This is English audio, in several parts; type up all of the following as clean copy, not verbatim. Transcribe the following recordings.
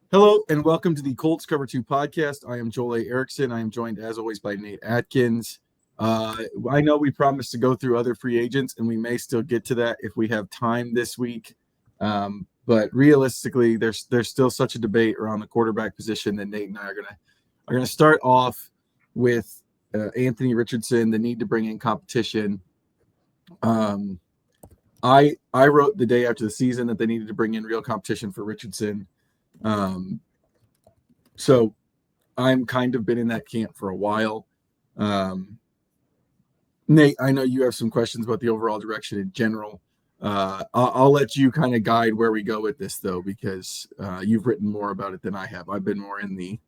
Hello and welcome to the Colts Cover-2 podcast. I am Joel A. Erickson. I am joined as always by Nate Atkins. I know we promised to go through other free agents, and we may still get to that if we have time this week. But realistically, there's still such a debate around the quarterback position that Nate and I are gonna start off with Anthony Richardson, the need to bring in competition. I wrote the day after the season that they needed to bring in real competition for Richardson. So I'm kind of been in that camp for a while. Nate, I know you have some questions about the overall direction in general. I'll let you kind of guide where we go with this, though, because you've written more about it than I have. I've been more in the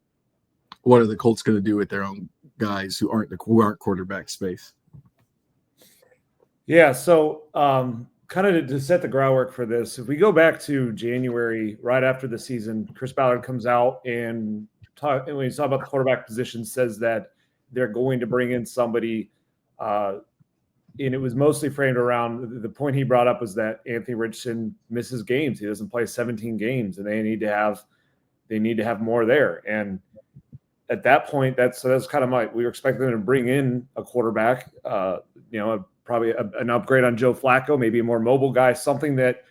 what are the Colts going to do with their own guys who aren't quarterback space. Yeah, so kind of to set the groundwork for this, if we go back to January, right after the season, Chris Ballard comes out and when he's talking about the quarterback position, says that they're going to bring in somebody, and it was mostly framed around the point he brought up was that Anthony Richardson misses games. He doesn't play 17 games, and they need to have more there. And at that point, that's kind of we were expecting them to bring in a quarterback, probably an upgrade on Joe Flacco, maybe a more mobile guy, something that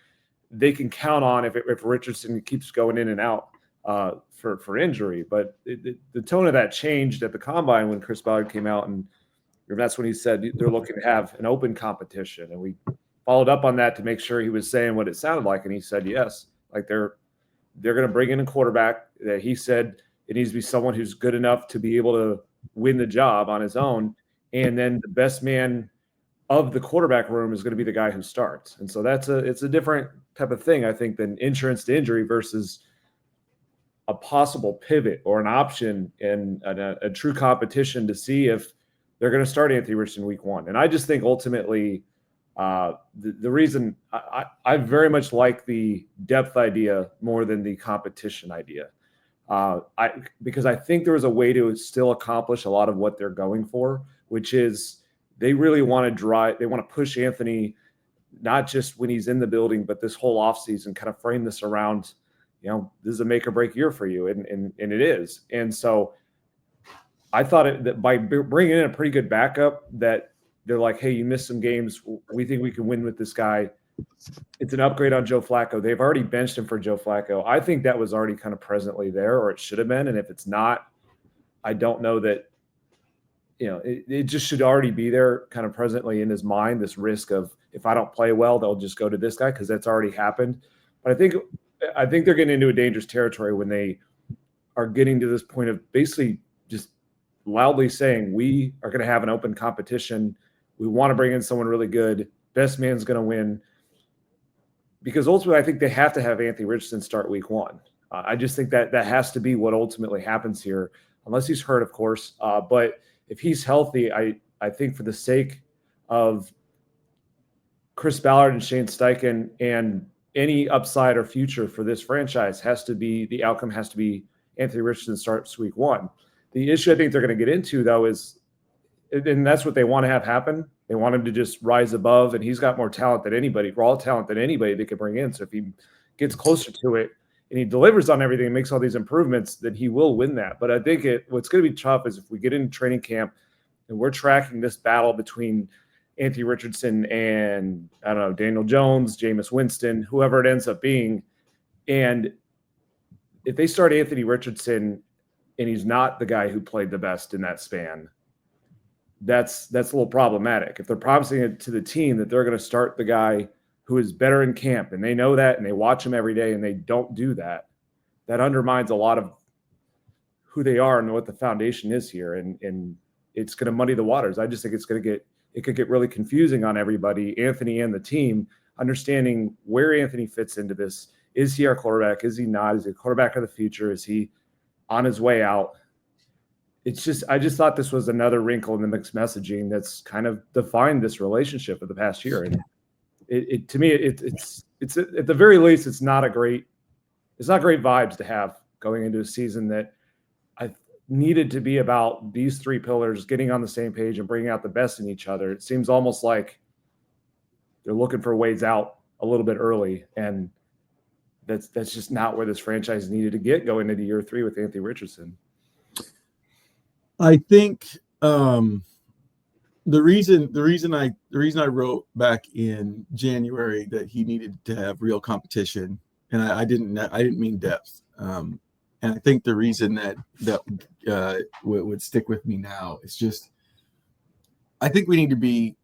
they can count on if Richardson keeps going in and out for injury. But the tone of that changed at the combine when Chris Ballard came out, and that's when he said they're looking to have an open competition. And we followed up on that to make sure he was saying what it sounded like, and he said yes, like they're going to bring in a quarterback that he said it needs to be someone who's good enough to be able to win the job on his own, and then the best man of the quarterback room is going to be the guy who starts. And so it's a different type of thing, I think, than insurance to injury versus a possible pivot or an option in a true competition to see if they're going to start Anthony Richardson week one. And I just think ultimately the reason I very much like the depth idea more than the competition idea. Because I think there was a way to still accomplish a lot of what they're going for, which is they really want to push Anthony, not just when he's in the building, but this whole offseason, kind of frame this around, this is a make or break year for you. And it is. And so I thought that by bringing in a pretty good backup that they're like, hey, you missed some games. We think we can win with this guy. It's an upgrade on Joe Flacco. They've already benched him for Joe Flacco. I think that was already kind of presently there, or it should have been. And if it's not, I don't know that, it just should already be there kind of presently in his mind, this risk of if I don't play well, they'll just go to this guy because that's already happened. But I think they're getting into a dangerous territory when they are getting to this point of basically just loudly saying, we are going to have an open competition. We want to bring in someone really good. Best man's going to win. Because ultimately, I think they have to have Anthony Richardson start week one. I just think that has to be what ultimately happens here, unless he's hurt, of course. But if he's healthy, I think for the sake of Chris Ballard and Shane Steichen and any upside or future for this franchise the outcome has to be Anthony Richardson starts week one. The issue I think they're going to get into, though, is, and that's what they want to have happen. They want him to just rise above, and he's got more talent than anybody, raw talent than anybody they could bring in. So if he gets closer to it and he delivers on everything and makes all these improvements, then he will win that. But I think what's going to be tough is if we get into training camp and we're tracking this battle between Anthony Richardson and, I don't know, Daniel Jones, Jameis Winston, whoever it ends up being, and if they start Anthony Richardson and he's not the guy who played the best in that span, that's a little problematic. If they're promising it to the team that they're going to start the guy who is better in camp, and they know that, and they watch him every day, and they don't do that, that undermines a lot of who they are and what the foundation is here. And it's going to muddy the waters. I just think it could get really confusing on everybody, Anthony and the team, understanding where Anthony fits into this. Is he our quarterback? Is he not? Is he a quarterback of the future? Is he on his way out? I just thought this was another wrinkle in the mixed messaging that's kind of defined this relationship of the past year. And to me, it's at the very least, it's not great vibes to have going into a season that I needed to be about these three pillars getting on the same page and bringing out the best in each other. It seems almost like they're looking for ways out a little bit early, and that's just not where this franchise needed to get going into year 3 with Anthony Richardson. I think the reason I wrote back in January that he needed to have real competition, and I didn't mean depth. And I think the reason that would stick with me now is just I think we need to be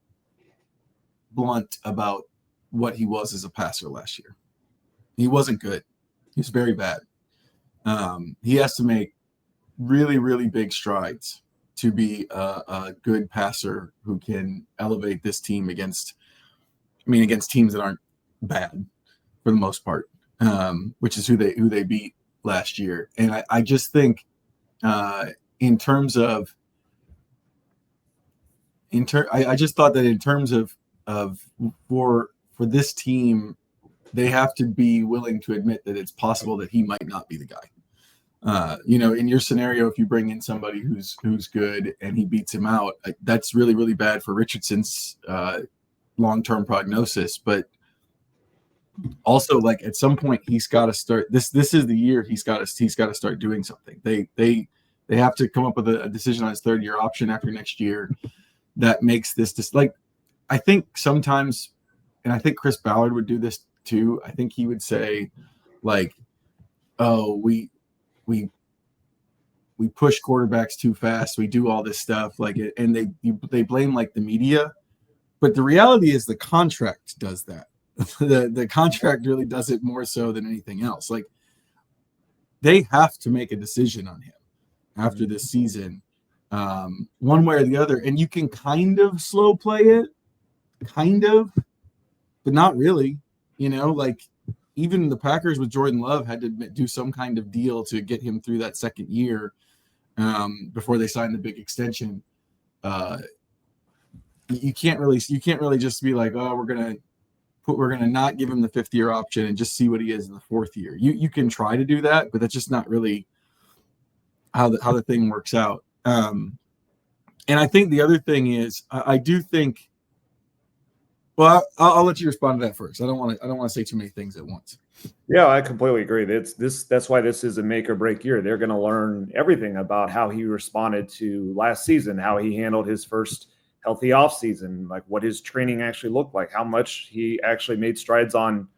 blunt about what he was as a passer last year. He wasn't good. He was very bad. He has to make really, really big strides to be a good passer who can elevate this team against teams that aren't bad for the most part, which is who they beat last year. And I just think in terms of I just thought that in terms of for this team, they have to be willing to admit that it's possible that he might not be the guy. In your scenario, if you bring in somebody who's good and he beats him out, that's really, really bad for Richardson's long-term prognosis. But also, like, at some point, he's got to start. This is the year he's got to start doing something. They have to come up with a decision on his third-year option after next year that makes this like. I think sometimes, and I think Chris Ballard would do this too. I think he would say, like, "Oh, we push quarterbacks too fast. We do all this stuff," like it, and they blame like the media, but the reality is the contract does that. the contract really does it more so than anything else. Like, they have to make a decision on him after this season, one way or the other, and you can kind of slow play it, but not really. Like, even the Packers with Jordan Love had to do some kind of deal to get him through that second year before they signed the big extension. You can't really just be like, oh, we're gonna not give him the 5th-year option and just see what he is in the 4th year. You can try to do that, but that's just not really how the thing works out. And I think the other thing is I do think. Well, I'll let you respond to that first. I don't want to say too many things at once. Yeah, I completely agree. That's why this is a make or break year. They're going to learn everything about how he responded to last season, how he handled his first healthy offseason, like what his training actually looked like, how much he actually made strides on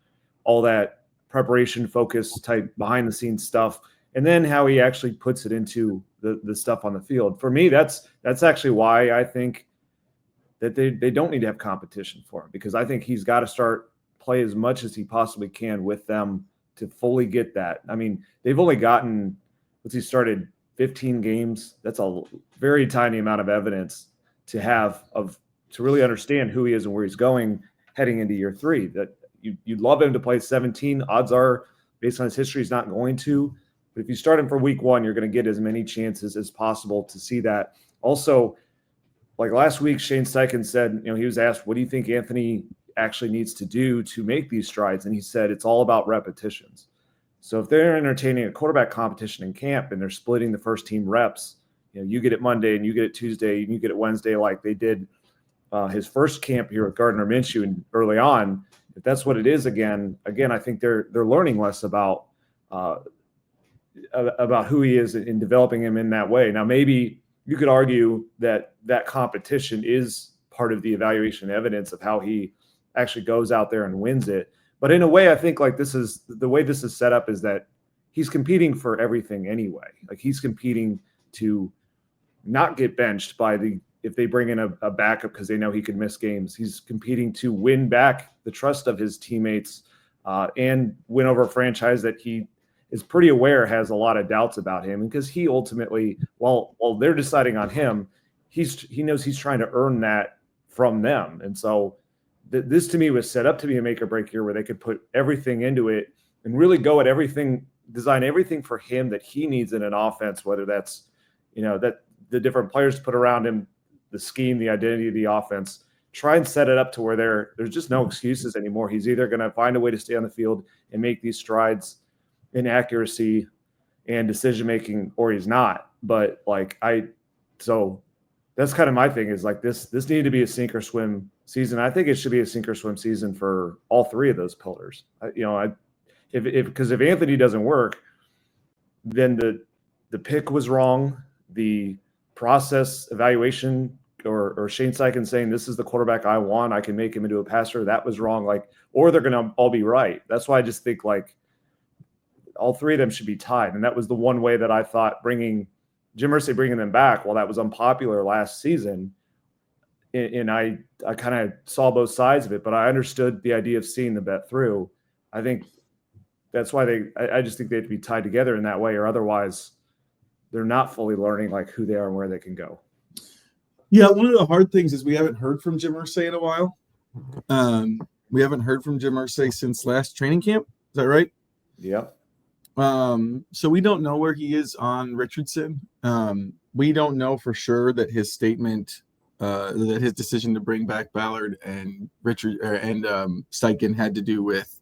all that preparation focus type behind the scenes stuff, and then how he actually puts it into the stuff on the field. For me, that's actually why I think that they don't need to have competition for him, because I think he's got to start play as much as he possibly can with them to fully get that. I mean, they've only gotten, he started 15 games. That's a very tiny amount of evidence to have to really understand who he is and where he's going heading into year 3. That you'd love him to play 17. Odds are, based on his history, he's not going to. But if you start him for week 1, you're going to get as many chances as possible to see that. Also, like last week, Shane Steichen said, he was asked, what do you think Anthony actually needs to do to make these strides? And he said, it's all about repetitions. So if they're entertaining a quarterback competition in camp and they're splitting the first team reps, you get it Monday and you get it Tuesday and you get it Wednesday, like they did his first camp here with Gardner Minshew and early on, if that's what it is, again, I think they're learning less about who he is in developing him in that way. Now, maybe you could argue that competition is part of the evaluation evidence of how he actually goes out there and wins it. But in a way, I think like the way this is set up is that he's competing for everything anyway. Like, he's competing to not get benched if they bring in a backup because they know he can miss games. He's competing to win back the trust of his teammates and win over a franchise that he is pretty aware has a lot of doubts about him, because he ultimately, while they're deciding on him, he knows he's trying to earn that from them. And so this to me was set up to be a make or break year where they could put everything into it and really go at everything, design everything for him that he needs in an offense, whether that's, that the different players to put around him, the scheme, the identity of the offense, try and set it up to where there's just no excuses anymore. He's either going to find a way to stay on the field and make these strides in accuracy and decision-making, or he's not. But so that's kind of my thing, is like this needed to be a sink or swim season. I think it should be a sink or swim season for all 3 of those pillars. Because if Anthony doesn't work, then the pick was wrong. The process evaluation or Shane Steichen saying this is the quarterback I want, I can make him into a passer, that was wrong. Like, or they're going to all be right. That's why I just think like all three of them should be tied. And that was the one way that I thought bringing them back, while that was unpopular last season. And I kind of saw both sides of it, but I understood the idea of seeing the bet through. I think that's why I just think they have to be tied together in that way, or otherwise they're not fully learning like who they are and where they can go. Yeah, one of the hard things is we haven't heard from Jim Irsay in a while. We haven't heard from Jim Irsay since last training camp. Is that right? Yep. So we don't know where he is on Richardson. We don't know for sure that his statement, that his decision to bring back Ballard and Steichen had to do with,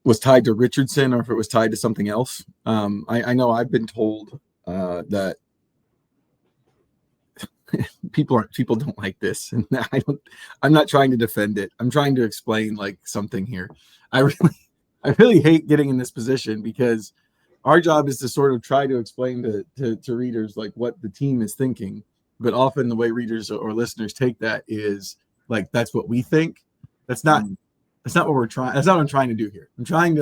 was tied to Richardson, or if it was tied to something else. I know I've been told that people don't like this, and I'm not trying to defend it. I'm trying to explain like something here. I really hate getting in this position, because our job is to sort of try to explain to readers like what the team is thinking. But often the way readers or listeners take that is like, that's what we think. That's not what we're trying. That's not what I'm trying to do here. I'm trying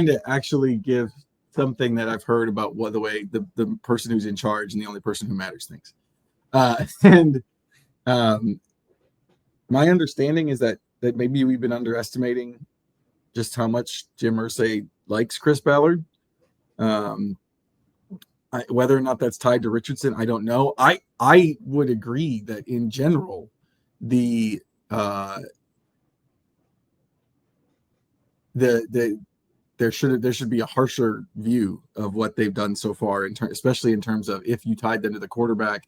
to actually give something that I've heard about what the way the person who's in charge and the only person who matters thinks. My understanding is that maybe we've been underestimating just how much Jim Irsay likes Chris Ballard. Whether or not that's tied to Richardson, I don't know. I would agree that in general, there should be a harsher view of what they've done so far, especially in terms of if you tied them to the quarterback,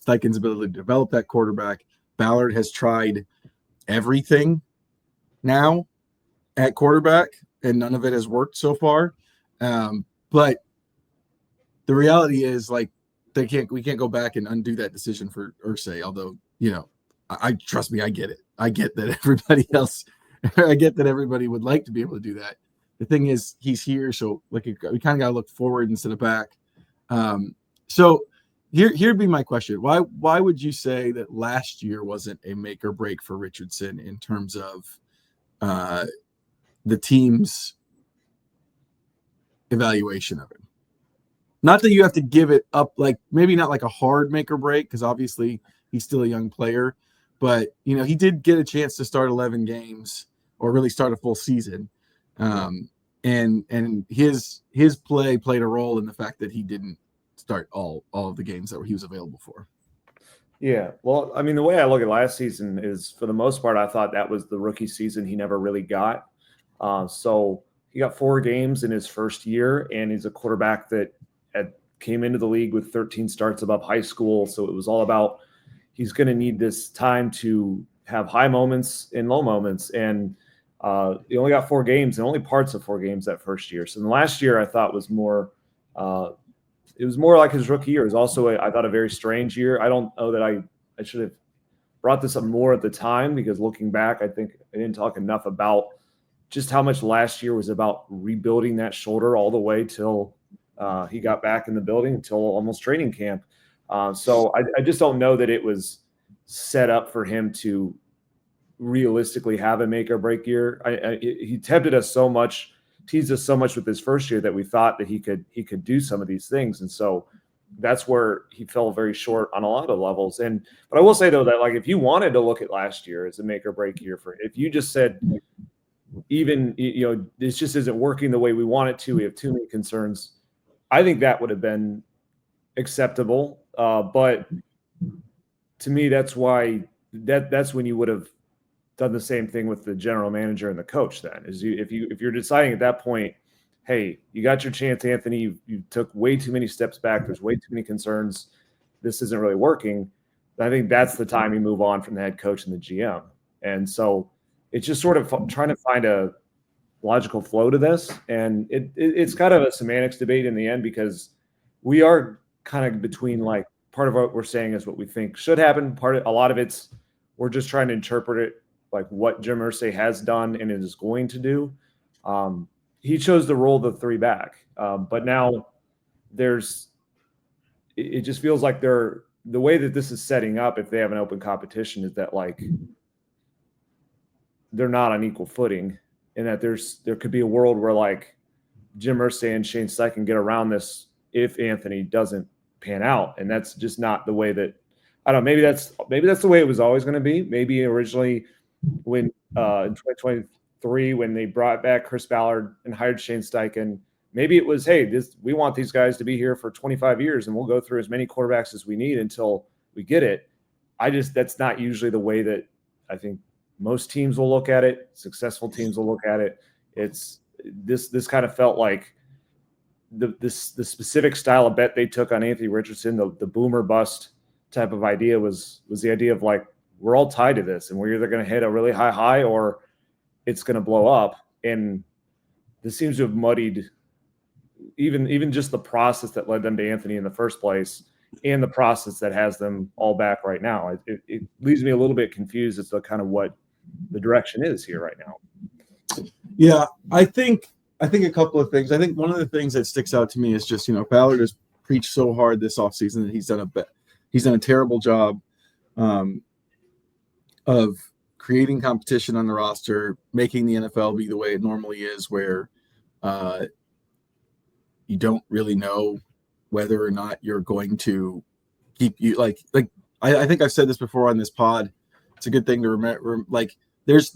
Steichen's ability to develop that quarterback. Ballard has tried everything now at quarterback, and none of it has worked so far. But the reality is, like, we can't go back and undo that decision for Irsay. Although, I trust me, I get it. I get that everybody else, I get that everybody would like to be able to do that. The thing is, he's here, so like we kind of got to look forward instead of back. So here'd be my question: Why would you say that last year wasn't a make or break for Richardson in terms of the team's evaluation of him? Not that you have to give it up, like maybe not like a hard make or break, because obviously he's still a young player, but he did get a chance to start 11 games or really start a full season. And his play played a role in the fact that he didn't start all of the games that he was available for. Yeah. Well, I mean, the way I look at last season is, for the most part, I thought that was the rookie season he never really got. So he got 4 games in his first year, and he's a quarterback that came into the league with 13 starts above high school. So it was all about, he's going to need this time to have high moments and low moments. And he only got 4 games, and only parts of 4 games that first year. So the last year I thought was more, it was more like his rookie year. It was also, I thought, a very strange year. I don't know that I should have brought this up more at the time, because looking back, I think I didn't talk enough about just how much last year was about rebuilding that shoulder all the way till he got back in the building, until almost training camp. So I just don't know that it was set up for him to realistically have a make or break year. He tempted us so much, teased us so much with his first year, that we thought that he could do some of these things. And so that's where he fell very short on a lot of levels. But I will say, though, that like, if you wanted to look at last year as a make or break year if you just said, even, this just isn't working the way we want it to, we have too many concerns, I think that would have been acceptable. But to me, that's why that's when you would have done the same thing with the general manager and the coach. Then is if you're deciding at that point, hey, you got your chance, Anthony, you took way too many steps back, there's way too many concerns, this isn't really working, I think that's the time you move on from the head coach and the GM. And so it's just sort of trying to find a logical flow to this, and it's kind of a semantics debate in the end, because we are kind of between, like, part of what we're saying is what we think should happen, a lot of it's we're just trying to interpret it like what Jim Irsay has done and is going to do. He chose to roll the 3 back, but now it just feels like the way that this is setting up, if they have an open competition, is that like they're not on equal footing, and that there could be a world where like Jim Irsay and Shane Steichen get around this if Anthony doesn't pan out, and that's just not the way that I don't know. Maybe that's the way it was always going to be. Maybe originally when in 2023 when they brought back Chris Ballard and hired Shane Steichen, maybe it was, hey, we want these guys to be here for 25 years, and we'll go through as many quarterbacks as we need until we get it. That's not usually the way that I think most teams will look at it. Successful teams will look at it. It's this kind of felt like the specific style of bet they took on Anthony Richardson, the boomer bust type of idea was the idea of like, we're all tied to this, and we're either going to hit a really high or it's going to blow up. And this seems to have muddied even just the process that led them to Anthony in the first place and the process that has them all back right now. It leaves me a little bit confused as to kind of what the direction is here right now. Yeah, I think a couple of things. I think one of the things that sticks out to me is just, Ballard has preached so hard this offseason that he's done a terrible job of creating competition on the roster, making the NFL be the way it normally is, where you don't really know whether or not you're going to keep you like I think I've said this before on this pod. It's a good thing to remember. Like there's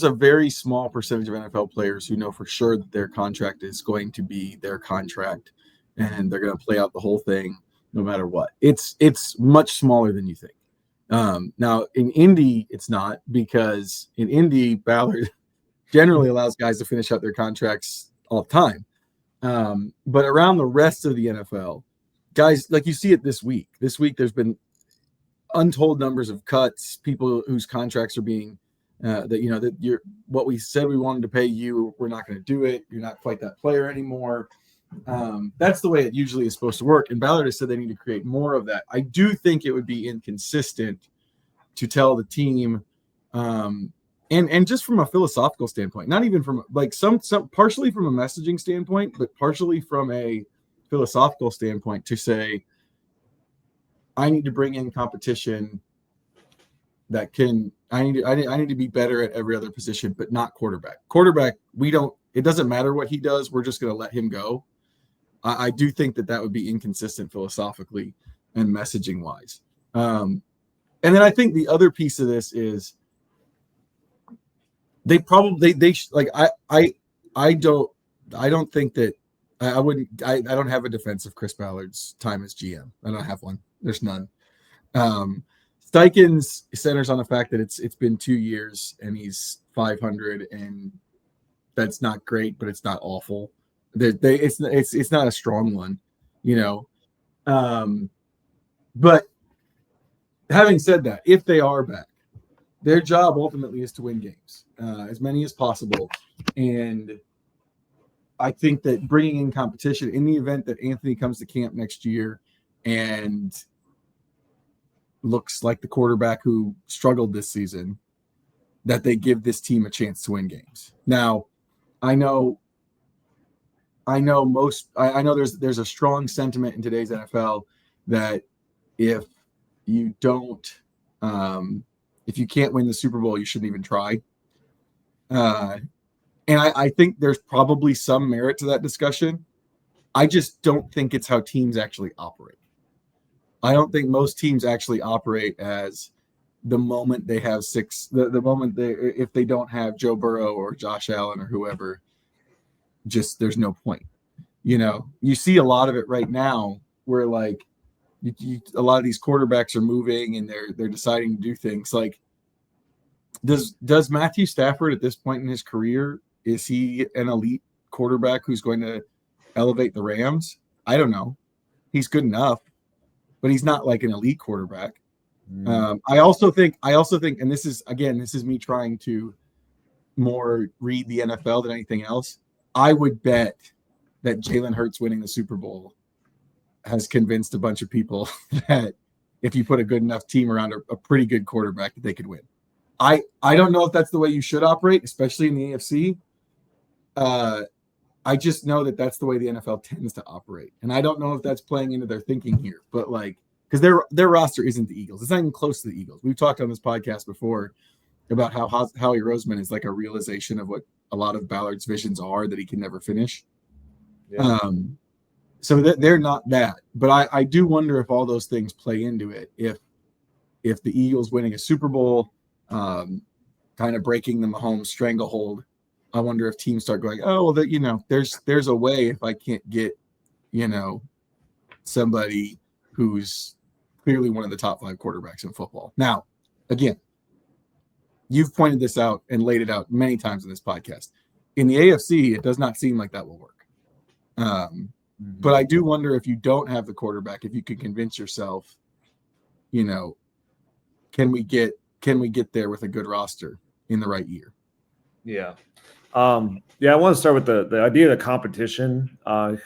a very small percentage of NFL players who know for sure that their contract is going to be their contract, and they're going to play out the whole thing no matter what. It's much smaller than you think. Now in Indy, it's not, because in Indy, Ballard generally allows guys to finish out their contracts all the time. But around the rest of the NFL, guys, like you see it this week. This week, there's been untold numbers of cuts, people whose contracts are being that you're what we said we wanted to pay you, we're not going to do it. You're not quite that player anymore. That's the way it usually is supposed to work. And Ballard has said they need to create more of that. I do think it would be inconsistent to tell the team, and just from a philosophical standpoint, not even from like some partially from a messaging standpoint, but partially from a philosophical standpoint, to say, I need to bring in competition that can. I need to be better at every other position, but not quarterback. Quarterback, it doesn't matter what he does. We're just going to let him go. I do think that would be inconsistent philosophically and messaging wise. And then I think the other piece of this is I don't think that I wouldn't. I don't have a defense of Chris Ballard's time as GM. I don't have one. There's none. Steichen's centers on the fact that it's been 2 years and he's 500, and that's not great, but it's not awful. It's not a strong one, But having said that, if they are back, their job ultimately is to win games, as many as possible. And I think that bringing in competition in the event that Anthony comes to camp next year and looks like the quarterback who struggled this season, that they give this team a chance to win games. Now, I know there's a strong sentiment in today's NFL that if you can't win the Super Bowl, you shouldn't even try. And I think there's probably some merit to that discussion. I just don't think it's how teams actually operate. I don't think most teams actually operate as the moment they have the moment if they don't have Joe Burrow or Josh Allen or whoever, just there's no point. You see a lot of it right now where like a lot of these quarterbacks are moving and they're deciding to do things. Like, does Matthew Stafford at this point in his career, is he an elite quarterback who's going to elevate the Rams? I don't know. He's good enough, but he's not like an elite quarterback. I also think, and this is me trying to more read the NFL than anything else. I would bet that Jalen Hurts winning the Super Bowl has convinced a bunch of people that if you put a good enough team around a pretty good quarterback, that they could win. I don't know if that's the way you should operate, especially in the AFC. I just know that that's the way the NFL tends to operate, and I don't know if that's playing into their thinking here. But like, because their roster isn't the Eagles, it's not even close to the Eagles. We've talked on this podcast before about how Howie Roseman is like a realization of what a lot of Ballard's visions are that he can never finish. Yeah. So they're not that, but I do wonder if all those things play into it. If the Eagles winning a Super Bowl, kind of breaking the Mahomes stranglehold, I wonder if teams start going, oh, well, there's a way if I can't get, somebody who's clearly one of the top 5 quarterbacks in football. Now, again, you've pointed this out and laid it out many times in this podcast. In the AFC, it does not seem like that will work. But I do wonder if you don't have the quarterback, if you can convince yourself, can we get there with a good roster in the right year? Yeah. I want to start with the idea of the competition. I'm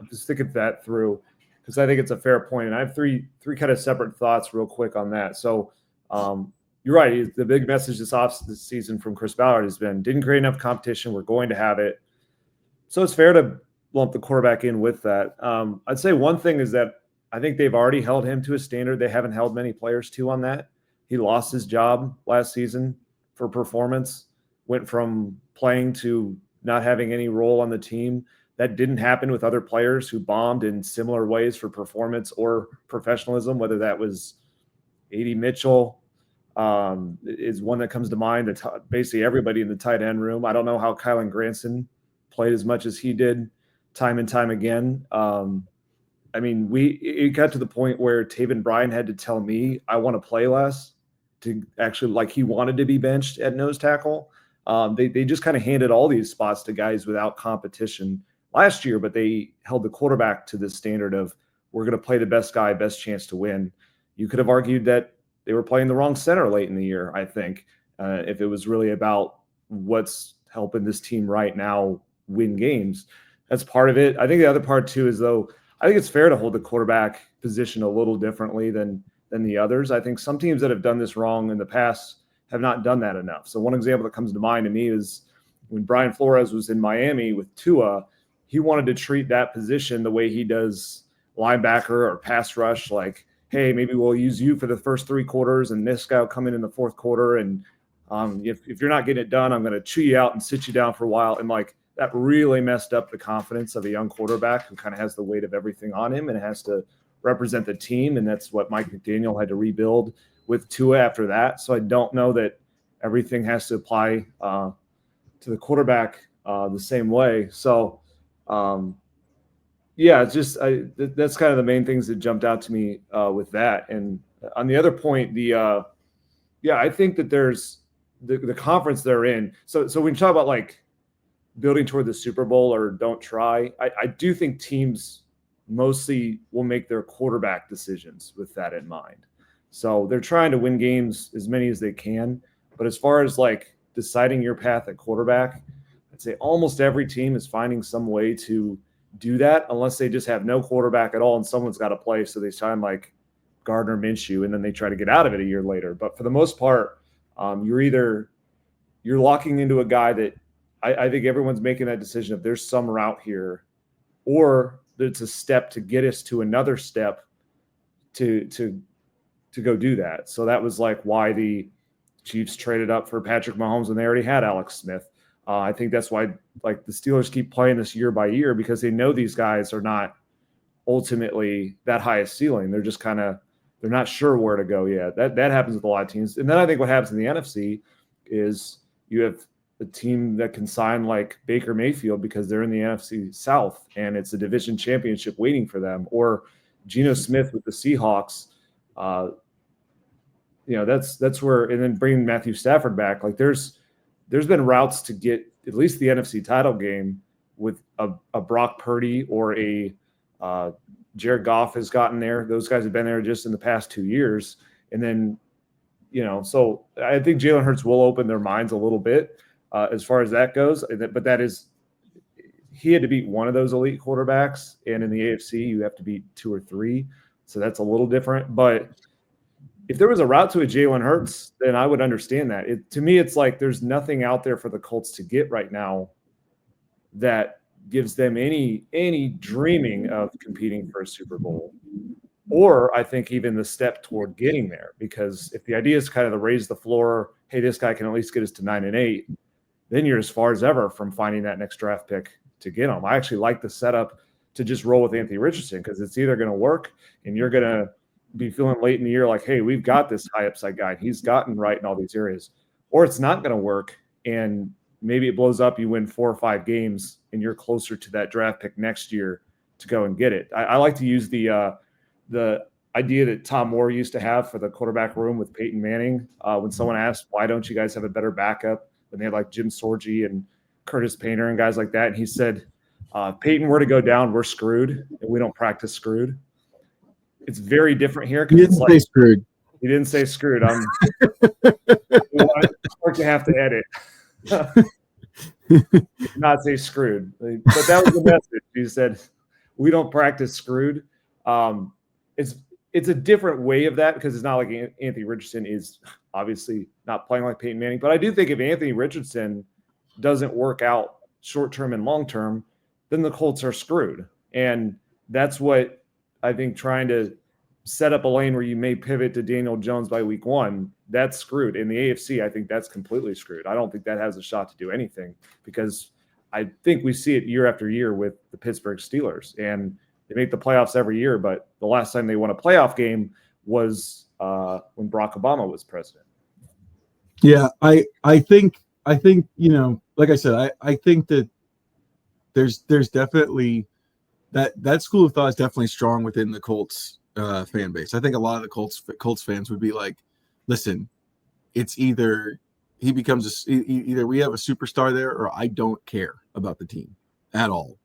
just thinking that through because I think it's a fair point, and I have three kind of separate thoughts real quick on that. So you're right. The big message this season from Chris Ballard has been didn't create enough competition. We're going to have it. So it's fair to lump the quarterback in with that. I'd say one thing is that I think they've already held him to a standard they haven't held many players to on that. He lost his job last season for performance, went from playing to not having any role on the team. That didn't happen with other players who bombed in similar ways for performance or professionalism, whether that was A.D. Mitchell is one that comes to mind. Basically everybody in the tight end room. I don't know how Kylan Granson played as much as he did time and time again. It got to the point where Taven Bryan had to tell me I want to play less to actually like he wanted to be benched at nose tackle. They just kind of handed all these spots to guys without competition last year, but they held the quarterback to this standard of we're going to play the best guy, best chance to win. You could have argued that they were playing the wrong center late in the year, I think, if it was really about what's helping this team right now win games. That's part of it. I think the other part, too, is, though, I think it's fair to hold the quarterback position a little differently than the others. I think some teams that have done this wrong in the past have not done that enough. So one example that comes to mind to me is when Brian Flores was in Miami with Tua, he wanted to treat that position the way he does linebacker or pass rush, like, hey, maybe we'll use you for the first 3 quarters and this guy will come in the fourth quarter. And if you're not getting it done, I'm going to chew you out and sit you down for a while. And like that really messed up the confidence of a young quarterback who kind of has the weight of everything on him and has to represent the team. And that's what Mike McDaniel had to rebuild with Tua after that. So I don't know that everything has to apply to the quarterback the same way. So, it's just that's kind of the main things that jumped out to me with that. And on the other point, I think that there's the conference they're in. So when you talk about like building toward the Super Bowl or don't try, I do think teams mostly will make their quarterback decisions with that in mind. So they're trying to win games as many as they can. But as far as like deciding your path at quarterback, I'd say almost every team is finding some way to do that unless they just have no quarterback at all and someone's got to play. So they sign like Gardner Minshew and then they try to get out of it a year later. But for the most part, you're locking into a guy that I think everyone's making that decision if there's some route here or it's a step to get us to another step to go do that. So that was like why the Chiefs traded up for Patrick Mahomes when they already had Alex Smith. I think that's why like the Steelers keep playing this year by year because they know these guys are not ultimately that highest ceiling. They're just they're not sure where to go yet. That happens with a lot of teams. And then I think what happens in the NFC is you have a team that can sign like Baker Mayfield because they're in the NFC South and it's a division championship waiting for them, or Geno Smith with the Seahawks. That's where, and then bringing Matthew Stafford back, like there's been routes to get at least the NFC title game with a Brock Purdy or a Jared Goff has gotten there. Those guys have been there just in the past 2 years. And then, so I think Jalen Hurts will open their minds a little bit as far as that goes. But he had to beat one of those elite quarterbacks. And in the AFC, you have to beat 2 or 3. So that's a little different. But if there was a route to a Jalen Hurts, then I would understand that. To me, it's like there's nothing out there for the Colts to get right now that gives them any dreaming of competing for a Super Bowl. Or I think even the step toward getting there, because if the idea is kind of to raise the floor, hey, this guy can at least get us to 9-8, then you're as far as ever from finding that next draft pick to get him. I actually like the setup to just roll with Anthony Richardson because it's either going to work and you're going to be feeling late in the year like, hey, we've got this high upside guy. He's gotten right in all these areas. Or it's not going to work and maybe it blows up, you win 4 or 5 games, and you're closer to that draft pick next year to go and get it. I like to use the idea that Tom Moore used to have for the quarterback room with Peyton Manning. When someone asked, why don't you guys have a better backup? When they had like Jim Sorgi and Curtis Painter and guys like that. And he said, Peyton were to go down, we're screwed, and we don't practice screwed. It's very different here. He didn't say screwed. He didn't say screwed. I'm going to have to edit. Not say screwed, but that was the message. He said, we don't practice screwed. It's a different way of that because it's not like Anthony Richardson is obviously not playing like Peyton Manning. But I do think if Anthony Richardson doesn't work out short-term and long-term, then the Colts are screwed. And that's what I think trying to set up a lane where you may pivot to Daniel Jones by week 1, that's screwed. In the AFC, I think that's completely screwed. I don't think that has a shot to do anything because I think we see it year after year with the Pittsburgh Steelers. And they make the playoffs every year, but the last time they won a playoff game was when Barack Obama was president. Yeah, I think like I said, I think that there's definitely that school of thought is definitely strong within the Colts fan base. I think a lot of the Colts fans would be like, listen, it's either he becomes either we have a superstar there or I don't care about the team at all.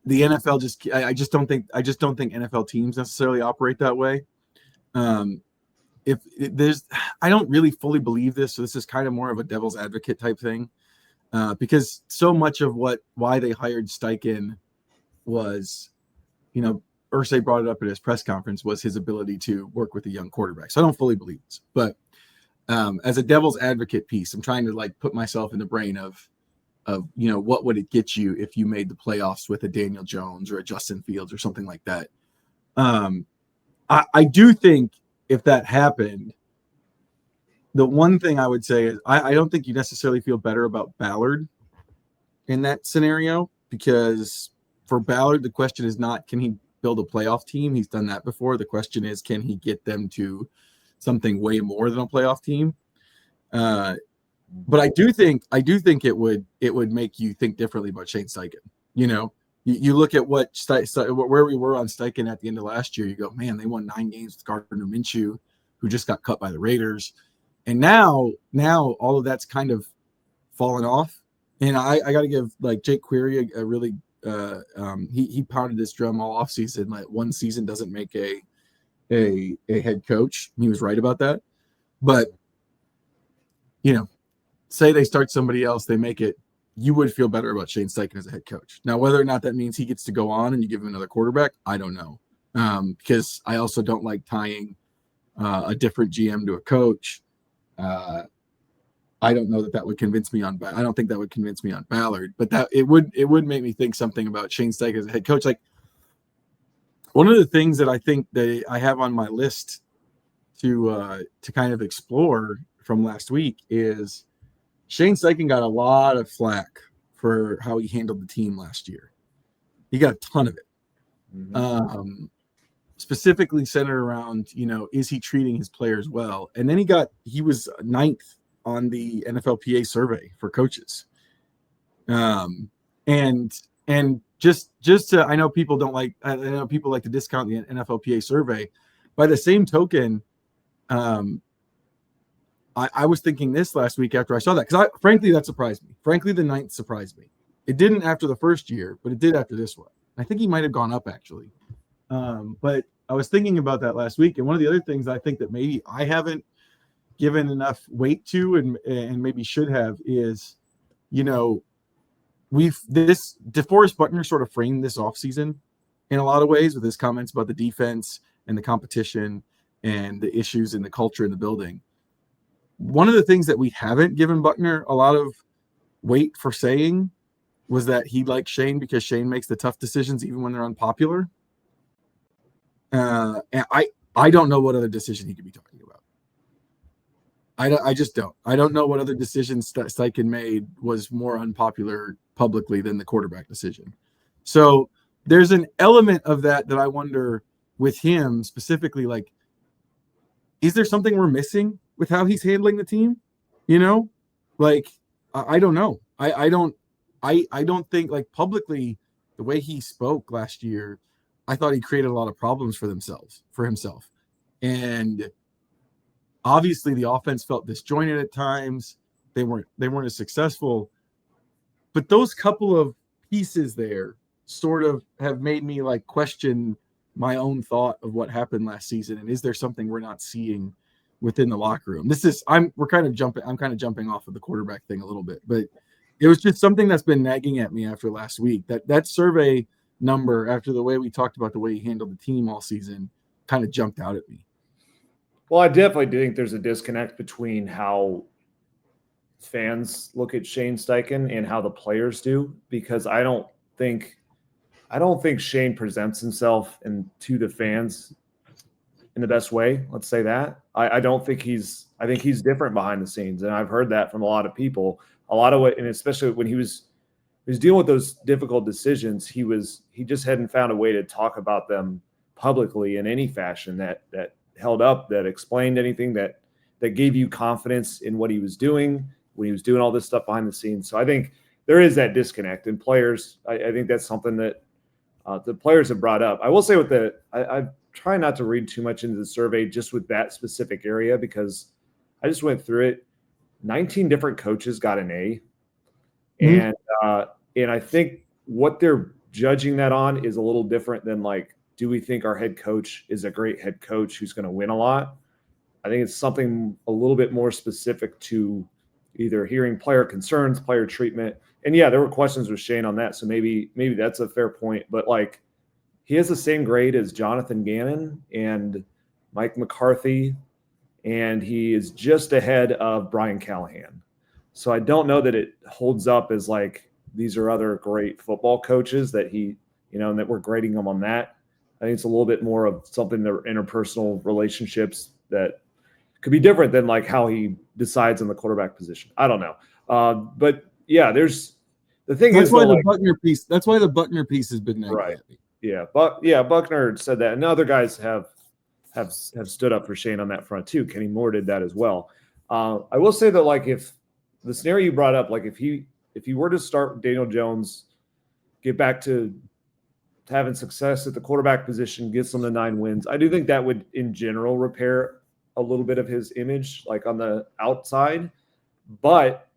The NFL I just don't think NFL teams necessarily operate that way. I don't really fully believe this, so this is kind of more of a devil's advocate type thing, because so much of why they hired Steichen was, Irsay brought it up at his press conference, was his ability to work with a young quarterback. So I don't fully believe this, but as a devil's advocate piece, I'm trying to like put myself in the brain of what would it get you if you made the playoffs with a Daniel Jones or a Justin Fields or something like that. I do think if that happened, the one thing I would say is I don't think you necessarily feel better about Ballard in that scenario, because for Ballard, the question is not, can he build a playoff team? He's done that before. The question is, can he get them to something way more than a playoff team? But I do think it would make you think differently about Shane Steichen. You look at where we were on Steichen at the end of last year. You go, man, they won 9 games with Gardner Minshew, who just got cut by the Raiders, and now all of that's kind of fallen off. And I got to give like Jake Query a really he pounded this drum all offseason. Like, one season doesn't make a head coach. He was right about that. But say they start somebody else, they make it, you would feel better about Shane Steichen as a head coach. Now, whether or not that means he gets to go on and you give him another quarterback, I don't know. Because I also don't like tying a different GM to a coach. I don't know that would convince me on. I don't think that would convince me on Ballard, but that it would make me think something about Shane Steichen as a head coach. Like, one of the things that I think that I have on my list to kind of explore from last week is Shane Steichen got a lot of flack for how he handled the team last year. He got a ton of it. Mm-hmm. Specifically centered around, is he treating his players well? And then he was 9th on the NFLPA survey for coaches. And just to, I know people like to discount the NFLPA survey. By the same token, I was thinking this last week after I saw that, because frankly, that surprised me. Frankly, the 9th surprised me. It didn't after the first year, but it did after this one. I think he might have gone up, actually. But I was thinking about that last week, and one of the other things I think that maybe I haven't given enough weight to and maybe should have is, DeForest Buckner sort of framed this offseason in a lot of ways with his comments about the defense and the competition and the issues in the culture in the building. One of the things that we haven't given Buckner a lot of weight for saying was that he likes Shane because Shane makes the tough decisions even when they're unpopular. And I don't know what other decision he could be talking about. I just don't. I don't know what other decisions Steichen made was more unpopular publicly than the quarterback decision. So there's an element of that I wonder with him specifically, like, is there something we're missing with how he's handling the team? You know, like, I don't know. I don't think, like, publicly, the way he spoke last year, I thought he created a lot of problems for himself. And obviously the offense felt disjointed at times. They weren't as successful. But those couple of pieces there sort of have made me like question my own thought of what happened last season. And is there something we're not seeing within the locker room? I'm kind of jumping off of the quarterback thing a little bit, but it was just something that's been nagging at me after last week. That survey number, after the way we talked about the way he handled the team all season, kind of jumped out at me. Well, I definitely do think there's a disconnect between how fans look at Shane Steichen and how the players do, because I don't think Shane presents himself to the fans in the best way. Let's say that. I think he's different behind the scenes. And I've heard that from a lot of people. A lot of what, and especially when he was dealing with those difficult decisions, he just hadn't found a way to talk about them publicly in any fashion that held up, that explained anything, that gave you confidence in what he was doing when he was doing all this stuff behind the scenes. So I think there is that disconnect. And players, I think that's something that the players have brought up. I will say I try not to read too much into the survey just with that specific area, because I just went through it. 19 different coaches got an A. Mm-hmm. And I think what they're judging that on is a little different than, like, do we think our head coach is a great head coach who's going to win a lot? I think it's something a little bit more specific to either hearing player concerns, player treatment. And yeah, there were questions with Shane on that. So maybe that's a fair point. But, like, he has the same grade as Jonathan Gannon and Mike McCarthy, and he is just ahead of Brian Callahan. So I don't know that it holds up as, like, these are other great football coaches that he, and that we're grading them on that. I think it's a little bit more of something that are interpersonal relationships that could be different than, like, how he decides on the quarterback position. I don't know. But yeah, there's the thing. That's why the Buckner piece. That's why the Buckner piece has been right. Yeah, Buckner said that, and other guys have stood up for Shane on that front too. Kenny Moore did that as well. I will say that, like, if the scenario you brought up, like, if he were to start with Daniel Jones, get back to having success at the quarterback position, gets them to 9 wins, I do think that would in general repair a little bit of his image, like, on the outside. But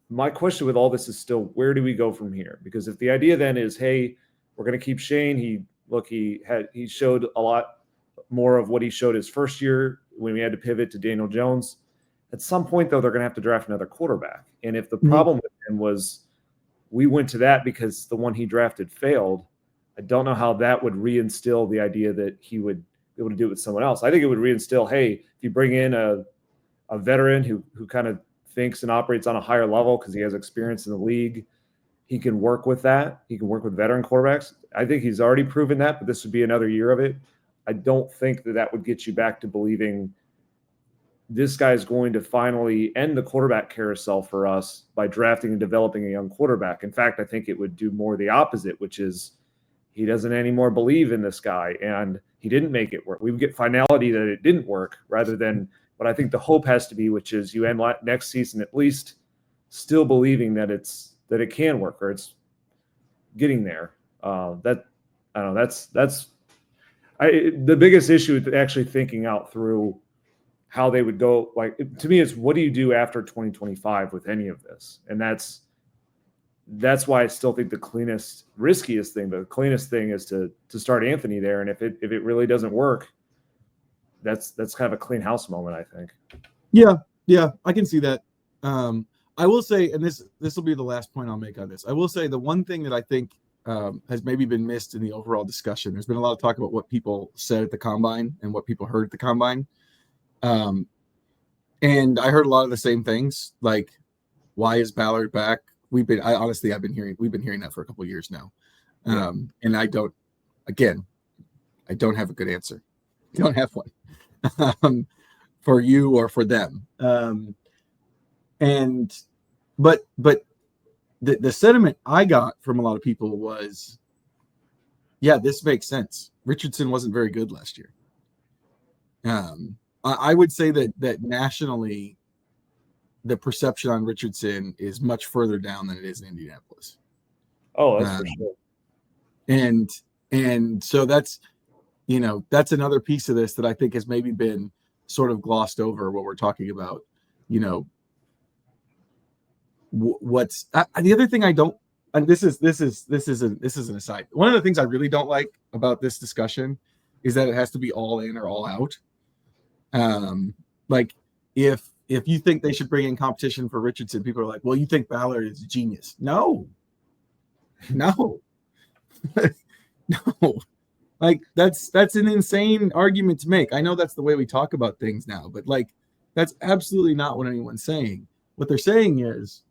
my question with all this is still, where do we go from here? Because if the idea then is, hey, we're going to keep Shane, he showed a lot more of what he showed his first year when we had to pivot to Daniel Jones. At some point, though, they're going to have to draft another quarterback. And if the problem with him was we went to that because the one he drafted failed, I don't know how that would reinstill the idea that he would be able to do it with someone else. I think it would reinstill, hey, if you bring in a veteran who kind of thinks and operates on a higher level because he has experience in the league, he can work with that. He can work with veteran quarterbacks. I think he's already proven that, but this would be another year of it. I don't think that would get you back to believing this guy's going to finally end the quarterback carousel for us by drafting and developing a young quarterback. In fact, I think it would do more the opposite, which is he doesn't anymore believe in this guy, and he didn't make it work. We would get finality that it didn't work rather than what I think the hope has to be, which is you end next season at least still believing that it can work, or it's getting there. The biggest issue is actually thinking out through how they would go. Like, to me, it's what do you do after 2025 with any of this? And that's why I still think the riskiest thing, but the cleanest thing is to start Anthony there. And if it really doesn't work, that's kind of a clean house moment, I think. Yeah, I can see that. I will say, and this will be the last point I'll make on this. I will say the one thing that I think has maybe been missed in the overall discussion. There's been a lot of talk about what people said at the combine and what people heard at the combine. And I heard a lot of the same things, like, why is Ballard back? We've been hearing that for a couple of years now. And I don't have a good answer. I don't have one for you or for them. But the sentiment I got from a lot of people was, yeah, this makes sense. Richardson wasn't very good last year. I would say that nationally, the perception on Richardson is much further down than it is in Indianapolis. Oh, that's for sure. And so that's another piece of this that I think has maybe been sort of glossed over when we're talking about, what's the other thing I don't, and this is an aside. One of the things I really don't like about this discussion is that it has to be all in or all out. Like if you think they should bring in competition for Richardson, people are like, well, you think Ballard is a genius. No. No. Like that's an insane argument to make. I know that's the way we talk about things now, but like that's absolutely not what anyone's saying. What they're saying is,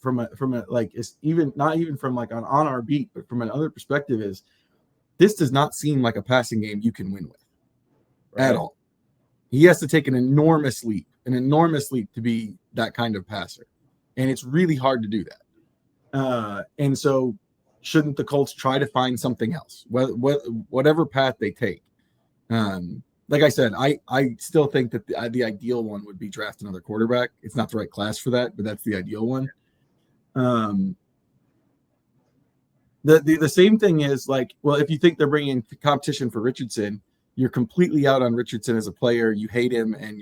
from a like, it's even not even from like on our beat, but from another perspective is, this does not seem like a passing game you can win with at all. He has to take an enormous leap to be that kind of passer. And it's really hard to do that. And so shouldn't the Colts try to find something else, whatever path they take? Like I said, I still think that the ideal one would be draft another quarterback. It's not the right class for that, but that's the ideal one. The same thing is like, well, if you think they're bringing competition for Richardson, you're completely out on Richardson as a player. You hate him, and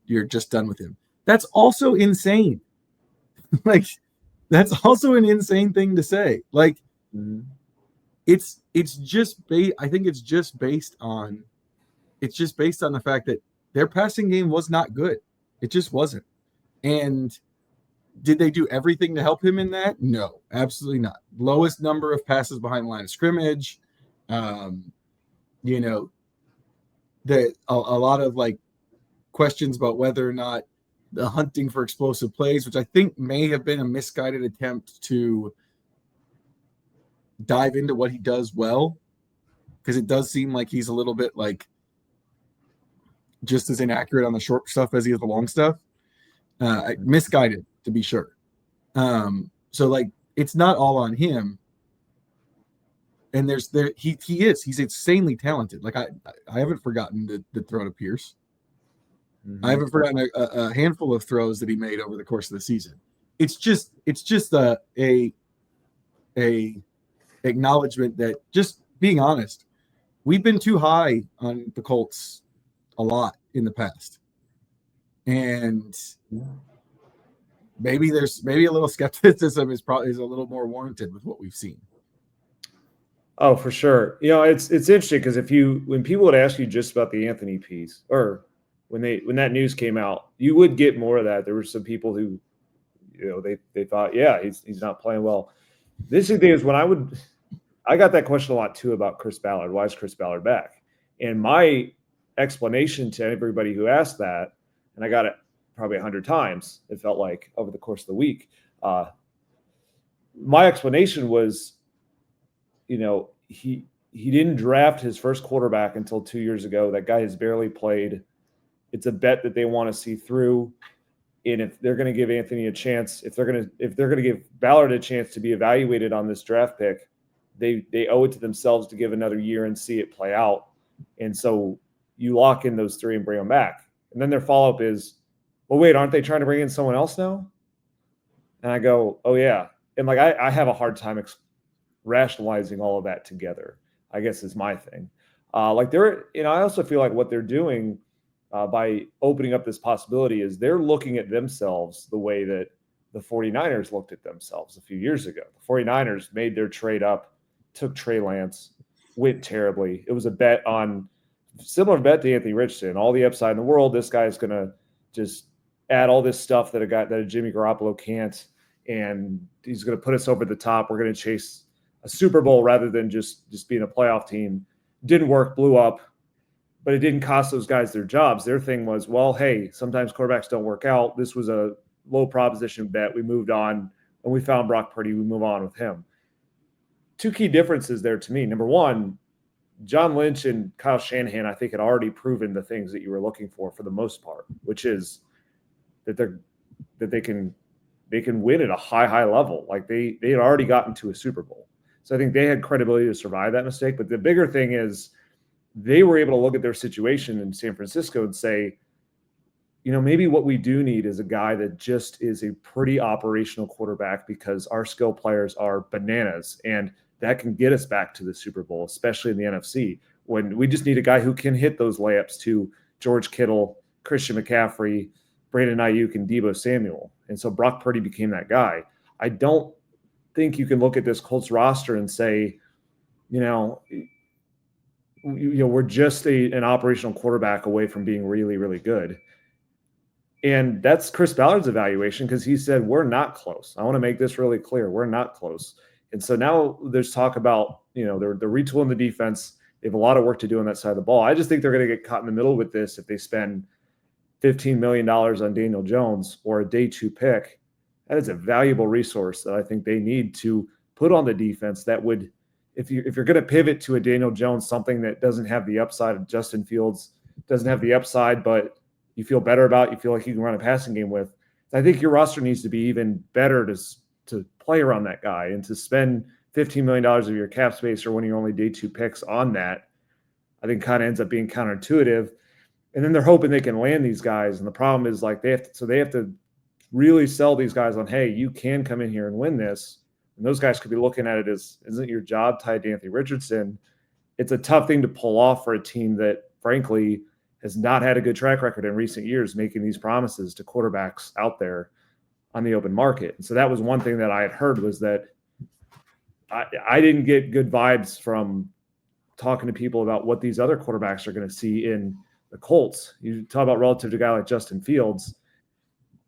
you're just done with him. That's also insane. Like, that's also an insane thing to say. Like, it's just I think it's just based on the fact that their passing game was not good. It just wasn't. And did they do everything to help him in that? No, absolutely not. Lowest number of passes behind the line of scrimmage. A lot of like questions about whether or not the hunting for explosive plays, which I think may have been a misguided attempt to dive into what he does well, because it does seem like he's a little bit like just as inaccurate on the short stuff as he is the long stuff. Misguided, to be sure. So like, it's not all on him. And he's insanely talented. Like I haven't forgotten the throw to Pierce. Mm-hmm. I haven't forgotten a handful of throws that he made over the course of the season. It's just a acknowledgement that, just being honest, we've been too high on the Colts a lot in the past, and maybe a little skepticism is a little more warranted with what we've seen. Oh, for sure. It's interesting because when people would ask you just about the Anthony piece, or when that news came out, you would get more of that. There were some people who, they thought, yeah, he's not playing well. This thing is, I got that question a lot too about Chris Ballard. Why is Chris Ballard back? And my explanation to everybody who asked that, and I got it probably 100 times, it felt like, over the course of the week. My explanation was, he didn't draft his first quarterback until 2 years ago. That guy has barely played. It's a bet that they want to see through. And if they're going to give Anthony a chance, if they're going to give Ballard a chance to be evaluated on this draft pick, they owe it to themselves to give another year and see it play out. And so you lock in those three and bring them back. And then their follow-up is, well, wait, aren't they trying to bring in someone else now? And I go, oh yeah. And like, I have a hard time rationalizing all of that together, I guess, is my thing. I also feel like what they're doing by opening up this possibility is they're looking at themselves the way that the 49ers looked at themselves a few years ago. The 49ers made their trade up, took Trey Lance, went terribly. It was a similar bet to Anthony Richardson, all the upside in the world. This guy is going to just add all this stuff that a Jimmy Garoppolo can't, and he's going to put us over the top. We're going to chase a Super Bowl rather than just being a playoff team. Didn't work, blew up, but it didn't cost those guys their jobs. Their thing was, well, hey, sometimes quarterbacks don't work out. This was a low proposition bet. We moved on. When we found Brock Purdy, we move on with him. Two key differences there to me. Number one, John Lynch and Kyle Shanahan, I think, had already proven the things that you were looking for the most part, which is that they can win at a high level. Like they had already gotten to a Super Bowl. So I think they had credibility to survive that mistake. But the bigger thing is they were able to look at their situation in San Francisco and say, maybe what we do need is a guy that just is a pretty operational quarterback, because our skill players are bananas, and that can get us back to the Super Bowl, especially in the NFC, when we just need a guy who can hit those layups to George Kittle, Christian McCaffrey, Brandon Ayuk, and Deebo Samuel. And so Brock Purdy became that guy. I don't think you can look at this Colts roster and say, we're just an operational quarterback away from being really, really good. And that's Chris Ballard's evaluation, because he said, we're not close. I want to make this really clear. We're not close. And so now there's talk about, they're retooling the defense. They have a lot of work to do on that side of the ball. I just think they're going to get caught in the middle with this if they spend $15 million on Daniel Jones or a day 2 pick. That is a valuable resource that I think they need to put on the defense that would, if you're going to pivot to a Daniel Jones, something that doesn't have the upside of Justin Fields, doesn't have the upside, but you feel better about, you feel like you can run a passing game with, I think your roster needs to be even better to play around that guy, and to spend $15 million of your cap space or one of your only day 2 picks on that, I think kind of ends up being counterintuitive. And then they're hoping they can land these guys. And the problem is, like, they have to really sell these guys on, hey, you can come in here and win this. And those guys could be looking at it as, isn't your job tied to Anthony Richardson? It's a tough thing to pull off for a team that, frankly, has not had a good track record in recent years, making these promises to quarterbacks out there on the open market. And so that was one thing that I had heard, was that I didn't get good vibes from talking to people about what these other quarterbacks are going to see in the Colts. You talk about relative to a guy like Justin Fields,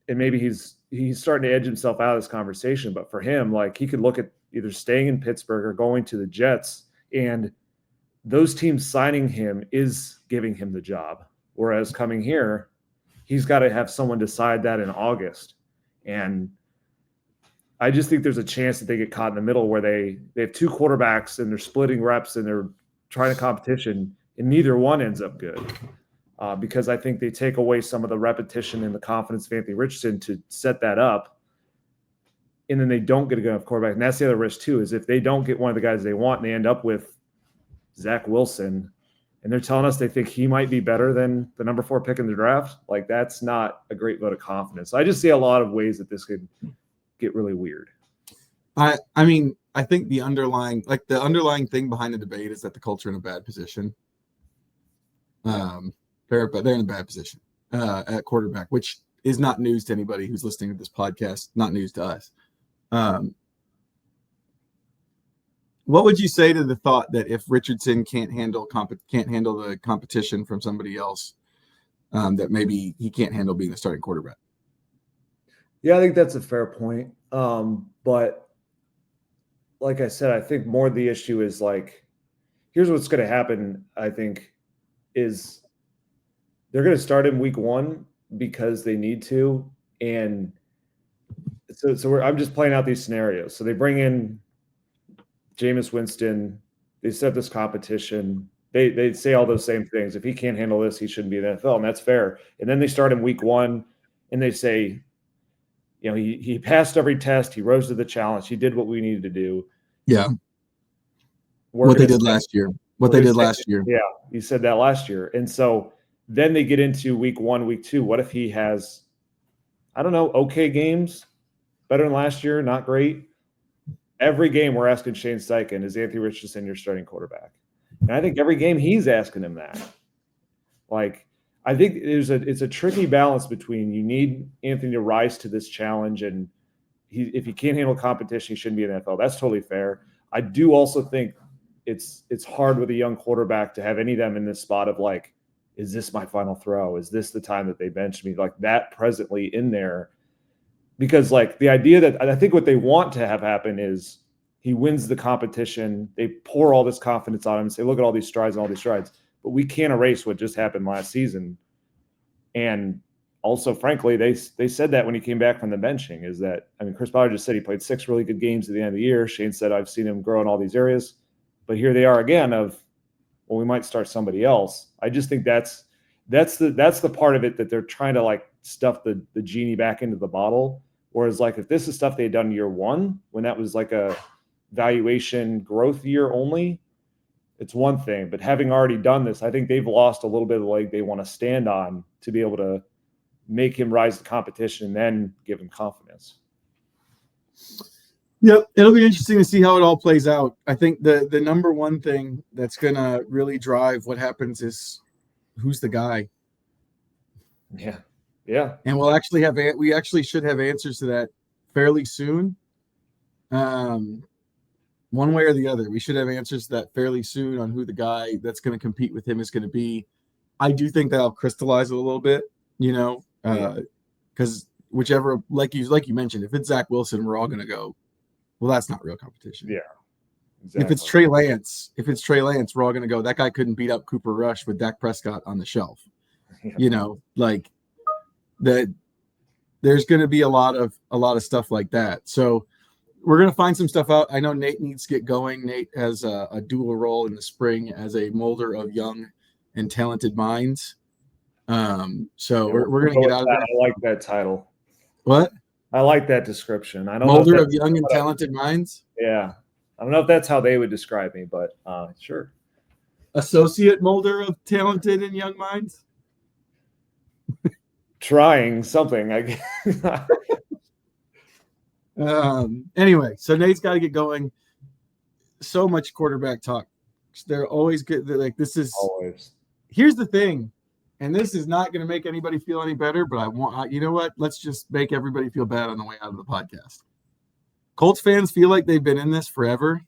and maybe he's starting to edge himself out of this conversation. But for him, like, he could look at either staying in Pittsburgh or going to the Jets, and those teams signing him is giving him the job. Whereas coming here, he's got to have someone decide that in August. And I just think there's a chance that they get caught in the middle where they have 2 quarterbacks and they're splitting reps and they're trying a competition, and neither one ends up good. Because I think they take away some of the repetition and the confidence of Anthony Richardson to set that up. And then they don't get a good enough quarterback. And that's the other risk too, is if they don't get one of the guys they want and they end up with Zach Wilson, and they're telling us they think he might be better than the number 4 pick in the draft, like, that's not a great vote of confidence. I just see a lot of ways that this could get really weird. I mean, I think the underlying thing behind the debate is that the Colts are in a bad position. They're in a bad position at quarterback, which is not news to anybody who's listening to this podcast, not news to us. What would you say to the thought that if Richardson can't handle the competition from somebody else, that maybe he can't handle being the starting quarterback? Yeah, I think that's a fair point. But like I said, I think more the issue is, like, here's what's going to happen, I think, is they're going to start in week 1 because they need to. And so I'm just playing out these scenarios. So they bring in Jameis Winston, they set this competition. They say all those same things. If he can't handle this, he shouldn't be in the NFL, and that's fair. And then they start in week 1, and they say, he passed every test. He rose to the challenge. He did what we needed to do. Yeah. What they did last year. Yeah, you said that last year. And so then they get into week 1, week 2. What if he has, I don't know, okay games, better than last year, not great? Every game we're asking Shane Steichen, is Anthony Richardson your starting quarterback? And I think every game he's asking him that. Like, I think it's a tricky balance between, you need Anthony to rise to this challenge, and if he can't handle competition, he shouldn't be in the NFL. That's totally fair. I do also think it's hard with a young quarterback to have any of them in this spot of, like, is this my final throw? Is this the time that they bench me? Like, that presently in there. Because, like, the idea that I think what they want to have happen is He wins the competition. They pour all this confidence on him and say, look at all these strides and all these strides. But we can't erase what just happened last season. And also, frankly, they said that when he came back from the benching is that, I mean, Chris Ballard just said he played 6 really good games at the end of the year. Shane said, I've seen him grow in all these areas. But here they are again of, well, we might start somebody else. I just think that's the part of it that they're trying to like stuff the genie back into the bottle. Whereas like if this is stuff they had done year one, when that was like a valuation growth year only, it's one thing. But having already done this, I think they've lost a little bit of the leg they want to stand on to be able to make him rise to competition and then give him confidence. Yep, it'll be interesting to see how it all plays out. I think the number one thing that's going to really drive what happens is who's the guy. Yeah. Yeah. And we actually should have answers to that fairly soon. One way or the other. We should have answers to that fairly soon on who the guy that's going to compete with him is going to be. I do think that'll crystallize it a little bit, because whichever, like you mentioned, if it's Zach Wilson, we're all going to go, well, that's not real competition. Yeah. Exactly. If it's Trey Lance, we're all going to go, that guy couldn't beat up Cooper Rush with Dak Prescott on the shelf. Yeah. That there's going to be a lot of stuff like that. So we're going to find some stuff out. I know Nate needs to get going. Nate has a dual role in the spring as a molder of young and talented minds. So we're going to get out of that. I like that title. What? I like that description. I don't molder know of young and talented minds. Yeah. I don't know if that's how they would describe me, but sure. Associate molder of talented and young minds. Trying something, I guess. Anyway, so Nate's got to get going. So much quarterback talk. They're always good. They're like, this is always. Here's the thing, and this is not going to make anybody feel any better, but you know what? Let's just make everybody feel bad on the way out of the podcast. Colts fans feel like they've been in this forever.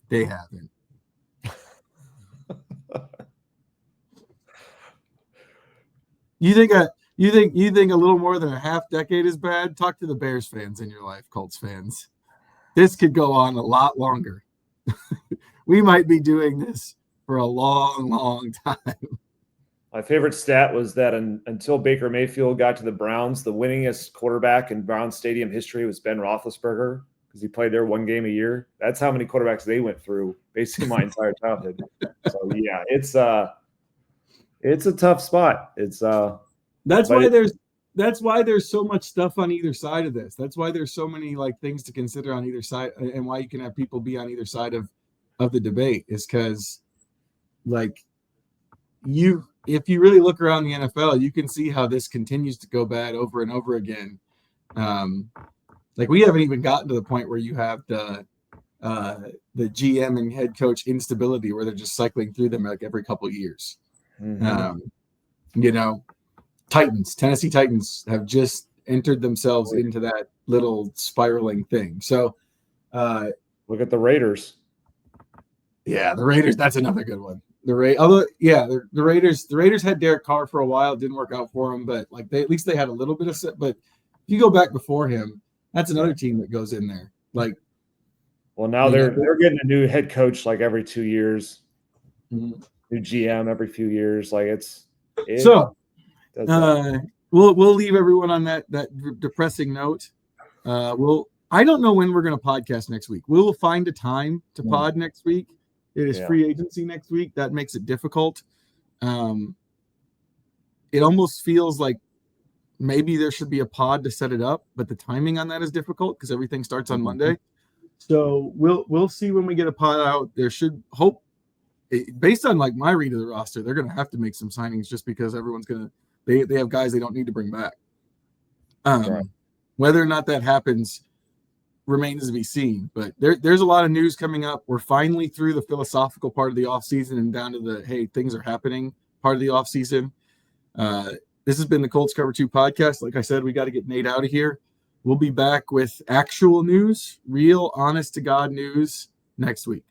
They haven't. You think a little more than a half decade is bad? Talk to the Bears fans in your life, Colts fans. This could go on a lot longer. We might be doing this for a long, long time. My favorite stat was that until Baker Mayfield got to the Browns, the winningest quarterback in Browns Stadium history was Ben Roethlisberger because he played there one game a year. That's how many quarterbacks they went through basically my entire childhood. So yeah, it's a tough spot. That's why there's so much stuff on either side of this. That's why there's so many like things to consider on either side, and why you can have people be on either side of the debate is because like if you really look around the NFL, you can see how this continues to go bad over and over again. Like we haven't even gotten to the point where you have the GM and head coach instability where they're just cycling through them like every couple of years. Mm-hmm. Tennessee Titans have just entered themselves into that little spiraling thing. So look at the Raiders. Yeah, the Raiders, that's another good one. The Raiders had Derek Carr for a while. It didn't work out for them, but like at least they had a little bit of set. But if you go back before him, that's another team that goes in there. Like, well, now they're getting a new head coach like every 2 years, new GM every few years. Like we'll leave everyone on that depressing note. I don't know when we're going to podcast next week. We'll find a time to pod next week. It is free agency next week. That makes it difficult. It almost feels like maybe there should be a pod to set it up, but the timing on that is difficult because everything starts on Monday. So we'll see when we get a pod out. There should hope, based on like my read of the roster, they're going to have to make some signings just because everyone's going to they have guys they don't need to bring back. Whether or not that happens remains to be seen, but there's a lot of news coming up. We're finally through the philosophical part of the offseason and down to the, hey, things are happening part of the offseason. This has been the Colts Cover-2 podcast. Like I said, we got to get Nate out of here. We'll be back with actual news, real honest to God news next week.